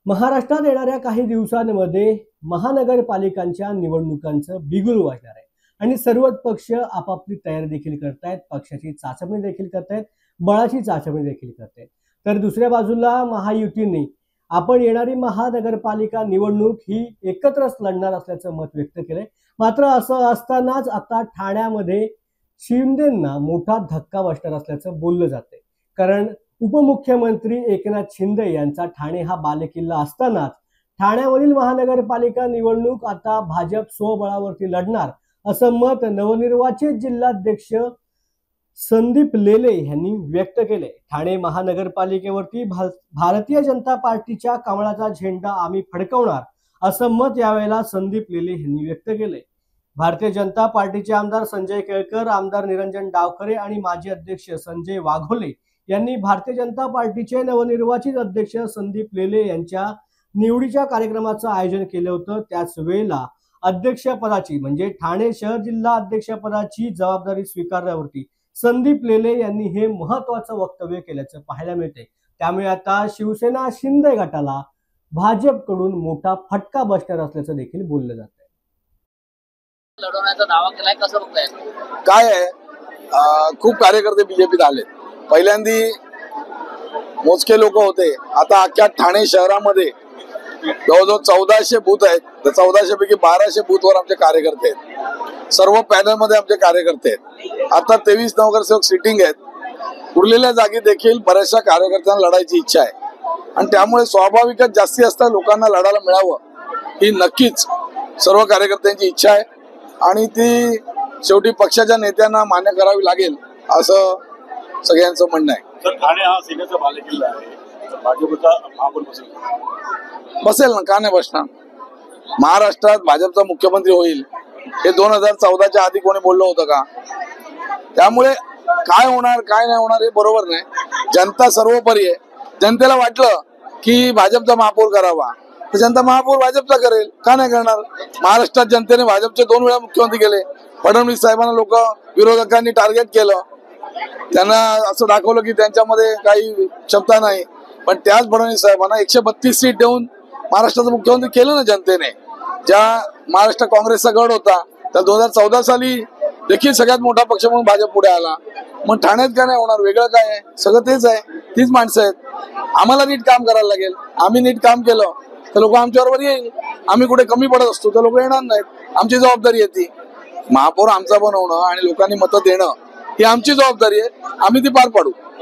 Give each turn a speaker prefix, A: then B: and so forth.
A: महाराष्ट्रात येणाऱ्या काही दिवसांमध्ये महानगरपालिकांच्या निवडणुकांचं बिगुल वाजणार आहे आणि सर्वच पक्ष आपापली तयारी देखील करतायत, पक्षाची चाचपणी देखील करतायत, बळाची चाचपणी देखील करतायत। तर दुसऱ्या बाजूला महायुतीने आपण येणारी महानगरपालिका निवडणूक ही एकत्रच लढणार असल्याचं मत व्यक्त केलंय। मात्र असं असतानाच आता ठाण्यामध्ये शिंदेंना मोठा धक्का बसणार असल्याचं बोललं जातंय। कारण उपमुख्यमंत्री एकनाथ शिंदे यांचा ठाणे हा बालेकिल्ला असतानाच ठाण्यामधील महानगरपालिका निवडणूक आता भाजप स्वबळावरती लढणार असं मत नवनिर्वाचित जिल्हाध्यक्ष संदीप लेले यांनी व्यक्त केले। ठाणे महानगरपालिकेवरती भारतीय जनता पार्टीच्या कमळाचा झेंडा आम्ही फडकवणार असं मत यावेळेला संदीप लेले यांनी व्यक्त केले। भारतीय जनता पार्टीचे आमदार संजय केळकर, आमदार निरंजन डावखरे आणि माजी अध्यक्ष संजय वाघोले यांनी भारतीय जनता पार्टीचे नवनिर्वाचित अध्यक्ष संदीप लेले यांच्या निवडीच्या कार्यक्रमाचं आयोजन केलं होतं। त्याच वेळेला अध्यक्षपदाची म्हणजे ठाणे शहर जिल्हा अध्यक्षपदाची जबाबदारी स्वीकारल्यावरती संदीप लेले यांनी हे महत्त्वाचं वक्तव्य केल्याचं पाहायला मिळते। त्यामुळे आता शिवसेना शिंदे गटाला भाजपकडून मोठा फटका बसणार असल्याचं देखील बोललं जातंय।
B: लढवण्याचा दावा केलाय, कसं बघताय?
C: काय आहे, खूप कार्यकर्ते बीजेपीत आले। पहिल्यांदी मोजके लोक होते, आता अख्ख्या ठाणे शहरामध्ये जवळजवळ 1400 बूथ आहेत। तर 1400 पैकी 1200 बूथवर आमचे कार्यकर्ते आहेत। सर्व पॅनल मध्ये आमचे कार्यकर्ते आहेत। आता 23 नगरसेवक सिटिंग आहेत। उरलेल्या जागी देखील बऱ्याचशा कार्यकर्त्यांना लढायची इच्छा आहे आणि त्यामुळे स्वाभाविकच जास्तीत जास्त लोकांना लढायला मिळावं ही नक्कीच सर्व कार्यकर्त्यांची इच्छा आहे आणि ती शेवटी पक्षाच्या नेत्यांना मान्य करावी लागेल असं सगळ्यांचं म्हणणं आहे।
D: तर ठाणे हा सिंहाचा बालेकिल्ला आहे, भाजपचा महापौर
C: बसेल ना, का नाही बसणार? महाराष्ट्रात भाजपचा मुख्यमंत्री होईल हे 2014च्या आधी कोणी बोललं होतं का? त्यामुळे काय होणार काय नाही होणार हे बरोबर नाही। जनता सर्वोपरी आहे। जनतेला वाटलं की भाजपचा महापौर करावा तर जनता महापौर भाजपचा करेल, का नाही करणार? महाराष्ट्रात जनतेने भाजपचे 2 वेळा मुख्यमंत्री केले। फडणवीस साहेबांना लोक विरोधकांनी टार्गेट केलं, त्यांना असं दाखवलं की त्यांच्यामध्ये काही क्षमता नाही, पण त्याच फडणवीस साहेबांना 132 सीट देऊन महाराष्ट्राचं मुख्यमंत्री केलं ना जनतेने। ज्या महाराष्ट्र काँग्रेसचा गड होता त्या 2014 साली देखील सगळ्यात मोठा पक्ष म्हणून भाजप पुढे आला। मग ठाण्यात काय नाही होणार? वेगळं काय आहे? सगळं तेच आहे, तीच माणसं आहेत। आम्हाला नीट काम करायला लागेल। आम्ही नीट काम केलं तर लोक आमच्याबरोबर येईल। आम्ही कुठे कमी पडत असतो तर लोक येणार नाहीत। आमची जबाबदारी आहे ती महापौर आमचा बनवणं आणि लोकांनी मतं देणं ही आमची जबाबदारी आहे। आम्ही ती पार पाडू।